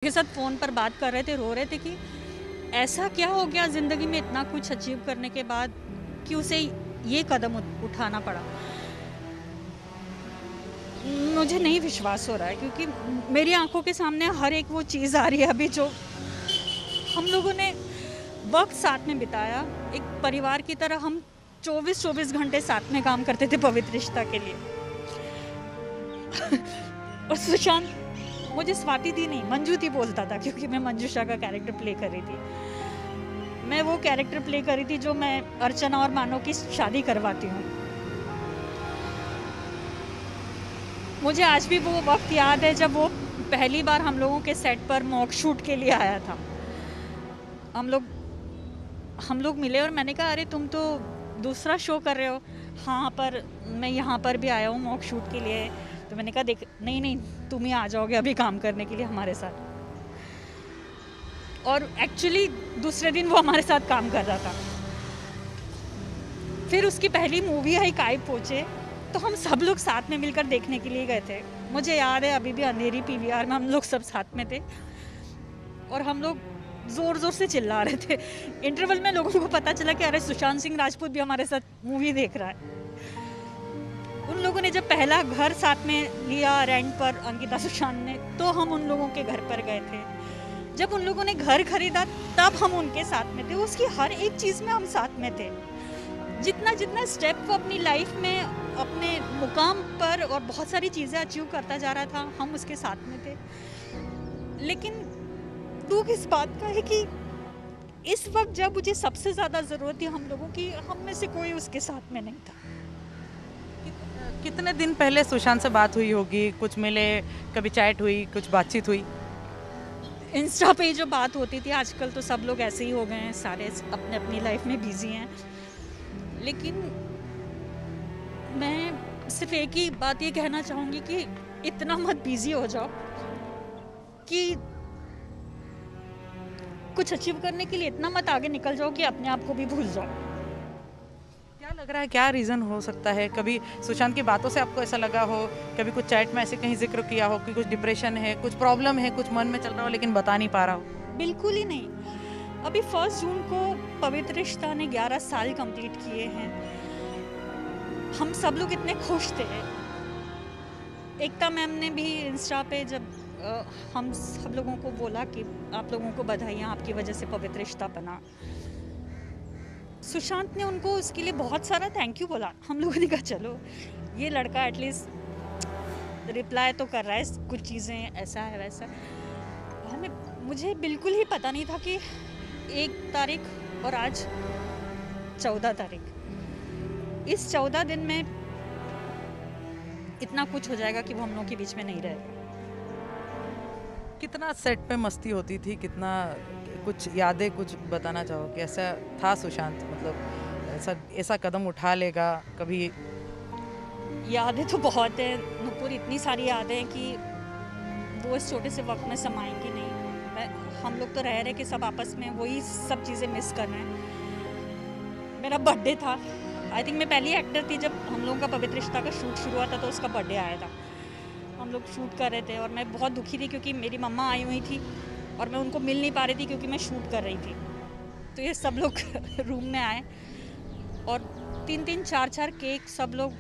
के साथ फ़ोन पर बात कर रहे थे, रो रहे थे कि ऐसा क्या हो गया ज़िंदगी में इतना कुछ अचीव करने के बाद कि उसे ये कदम उठाना पड़ा। मुझे नहीं विश्वास हो रहा है क्योंकि मेरी आंखों के सामने हर एक वो चीज़ आ रही है अभी जो हम लोगों ने वक्त साथ में बिताया। एक परिवार की तरह हम 24-24 घंटे साथ में काम करते थे पवित्र रिश्ता के लिए। और सुशांत मुझे स्वाति दी नहीं, मंजू दी बोलता था क्योंकि मैं मंजूषा का कैरेक्टर प्ले कर रही थी। मैं वो कैरेक्टर प्ले कर रही थी जो मैं अर्चना और मानव की शादी करवाती हूँ। मुझे आज भी वो वक्त याद है जब वो पहली बार हम लोगों के सेट पर मॉक शूट के लिए आया था। हम लोग मिले और मैंने कहा अरे तुम तो दूसरा शो कर रहे हो। हाँ, पर मैं यहाँ पर भी आया हूँ मॉक शूट के लिए। तो मैंने कहा देख, नहीं तुम ही आ जाओगे अभी काम करने के लिए हमारे साथ। और एक्चुअली दूसरे दिन वो हमारे साथ काम कर रहा था। फिर उसकी पहली मूवी आई काय पोचे, तो हम सब लोग साथ में मिलकर देखने के लिए गए थे। मुझे याद है अभी भी अंधेरी पीवीआर में हम लोग सब साथ में थे और हम लोग जोर जोर से चिल्ला रहे थे। इंटरवल में लोगों को पता चला कि अरे सुशांत सिंह राजपूत भी हमारे साथ मूवी देख रहा है। उन लोगों ने जब पहला घर साथ में लिया रेंट पर, अंकिता सुशांत ने, तो हम उन लोगों के घर पर गए थे। जब उन लोगों ने घर खरीदा तब हम उनके साथ में थे। उसकी हर एक चीज़ में हम साथ में थे। जितना जितना स्टेप वो अपनी लाइफ में अपने मुकाम पर और बहुत सारी चीज़ें अचीव करता जा रहा था, हम उसके साथ में थे। लेकिन दुख इस बात का है कि इस वक्त जब मुझे सबसे ज़्यादा ज़रूरत थी हम लोगों की, हम में से कोई उसके साथ में नहीं था। कितने दिन पहले सुशांत से बात हुई होगी? कुछ मिले, कभी चैट हुई, कुछ बातचीत हुई? इंस्टा पे जो बात होती थी, आजकल तो सब लोग ऐसे ही हो गए हैं, सारे अपने अपनी लाइफ में बिजी हैं। लेकिन मैं सिर्फ एक ही बात ये कहना चाहूँगी कि इतना मत बिजी हो जाओ कि कुछ अचीव करने के लिए इतना मत आगे निकल जाओ कि अपने आप को भी भूल जाओ। क्या लग रहा है, क्या रीज़न हो सकता है? कभी सुशांत की बातों से आपको ऐसा लगा हो, कभी कुछ चैट में ऐसे कहीं जिक्र किया हो कि कुछ डिप्रेशन है, कुछ प्रॉब्लम है, कुछ मन में चल रहा हो लेकिन बता नहीं पा रहा हो? बिल्कुल ही नहीं। अभी 1 जून को पवित्र रिश्ता ने 11 साल कंप्लीट किए हैं। हम सब लोग इतने खुश थे। एकता मैम ने भी इंस्टा पे जब हम सब लोगों को बोला कि आप लोगों को बधाइयाँ, आपकी वजह से पवित्र रिश्ता बना। सुशांत ने उनको उसके लिए बहुत सारा थैंक यू बोला। हम लोगों ने कहा चलो ये लड़का एटलीस्ट रिप्लाई तो कर रहा है, कुछ चीज़ें ऐसा है वैसा। मुझे बिल्कुल ही पता नहीं था कि 1 तारीख और आज 14 तारीख, इस 14 दिन में इतना कुछ हो जाएगा कि वो हम लोगों के बीच में नहीं रहेगा। कितना सेट पे मस्ती होती थी, कितना कुछ यादें कुछ बताना चाहोगे? ऐसा था सुशांत, मतलब ऐसा कदम उठा लेगा कभी? यादें तो बहुत है नुपुर, इतनी सारी यादें हैं कि वो इस छोटे से वक्त में समाएंगी नहीं। हम लोग तो रह रहे कि सब आपस में वही सब चीज़ें मिस कर रहे हैं। मेरा बर्थडे था, आई थिंक मैं पहली एक्टर थी जब हम लोगों का पवित्र रिश्ता का शूट शुरू हुआ था, तो उसका बर्थडे आया था। हम लोग शूट कर रहे थे और मैं बहुत दुखी थी क्योंकि मेरी मम्मा आई हुई थी और मैं उनको मिल नहीं पा रही थी क्योंकि मैं शूट कर रही थी। तो ये सब लोग रूम में आए और 3-3 4-4 केक सब लोग,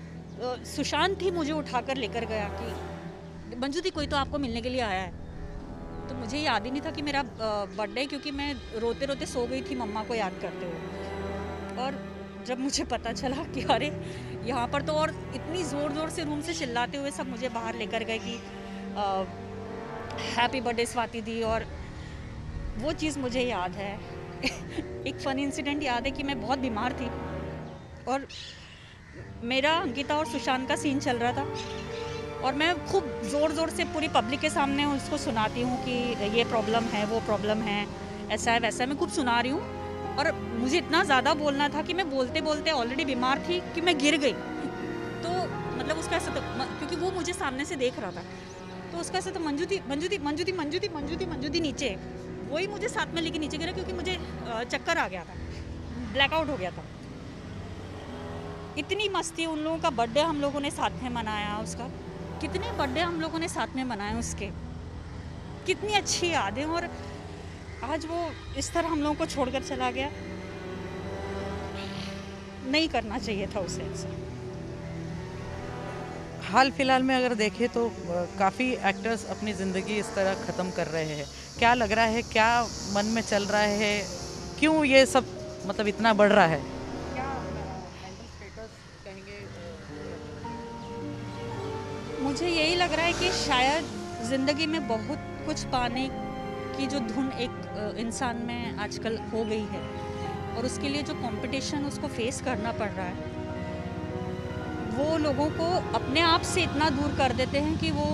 सुशांत ही मुझे उठाकर लेकर गया कि मंजू दी कोई तो आपको मिलने के लिए आया है। तो मुझे याद ही नहीं था कि मेरा बर्थडे, क्योंकि मैं रोते रोते सो गई थी मम्मा को याद करते हुए। और जब मुझे पता चला कि अरे यहाँ पर तो, और इतनी ज़ोर ज़ोर से रूम से चिल्लाते हुए सब मुझे बाहर लेकर गए कि हैप्पी बर्थडे स्वाति दी। और वो चीज़ मुझे याद है। एक फ़नी इंसिडेंट याद है कि मैं बहुत बीमार थी और मेरा अंकिता और सुशांत का सीन चल रहा था और मैं खूब ज़ोर ज़ोर से पूरी पब्लिक के सामने उसको सुनाती हूँ कि ये प्रॉब्लम है, वो प्रॉब्लम है, ऐसा है वैसा है, मैं खूब सुना रही हूँ। और मुझे इतना ज़्यादा बोलना था कि मैं बोलते बोलते ऑलरेडी बीमार थी कि मैं गिर गई। तो मतलब उसका ऐसा तो, क्योंकि वो मुझे सामने से देख रहा था, तो उसका ऐसा तो मंजू दी नीचे, वही मुझे साथ में लेके नीचे गिरा क्योंकि मुझे चक्कर आ गया था, ब्लैकआउट हो गया था। इतनी मस्ती, उन लोगों का बर्थडे हम लोगों ने साथ में मनाया, उसका कितने बर्थडे हम लोगों ने साथ में मनाए उसके। कितनी अच्छी यादें, और आज वो इस तरह हम लोगों को छोड़कर चला गया। नहीं करना चाहिए था उसे ऐसा। हाल फिलहाल में अगर देखें तो काफ़ी एक्टर्स अपनी ज़िंदगी इस तरह ख़त्म कर रहे हैं। क्या लग रहा है, क्या मन में चल रहा है, क्यों ये सब मतलब इतना बढ़ रहा है? क्या मेंटल स्टेटस कहेंगे? मुझे यही लग रहा है कि शायद ज़िंदगी में बहुत कुछ पाने की जो धुन एक इंसान में आजकल हो गई है, और उसके लिए जो कंपटीशन उसको फेस करना पड़ रहा है, वो लोगों को अपने आप से इतना दूर कर देते हैं कि वो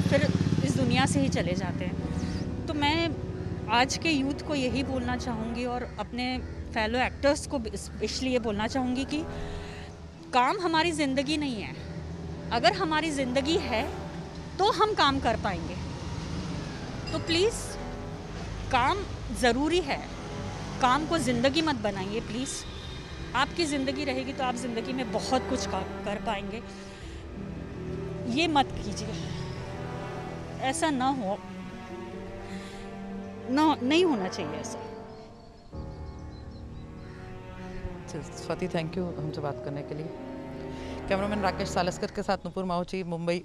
फिर इस दुनिया से ही चले जाते हैं। तो मैं आज के यूथ को यही बोलना चाहूँगी, और अपने फेलो एक्टर्स को इसलिए बोलना चाहूँगी कि काम हमारी ज़िंदगी नहीं है। अगर हमारी ज़िंदगी है तो हम काम कर पाएंगे। तो प्लीज़, काम ज़रूरी है, काम को ज़िंदगी मत बनाइए प्लीज़। आपकी ज़िंदगी रहेगी तो आप ज़िंदगी में बहुत कुछ कर पाएंगे। ये मत कीजिए, ऐसा ना हो, ना, नहीं होना चाहिए ऐसा। स्वाति, थैंक यू हमसे बात करने के लिए। कैमरामैन राकेश सालस्कर के साथ नुपुर माहुची, मुंबई।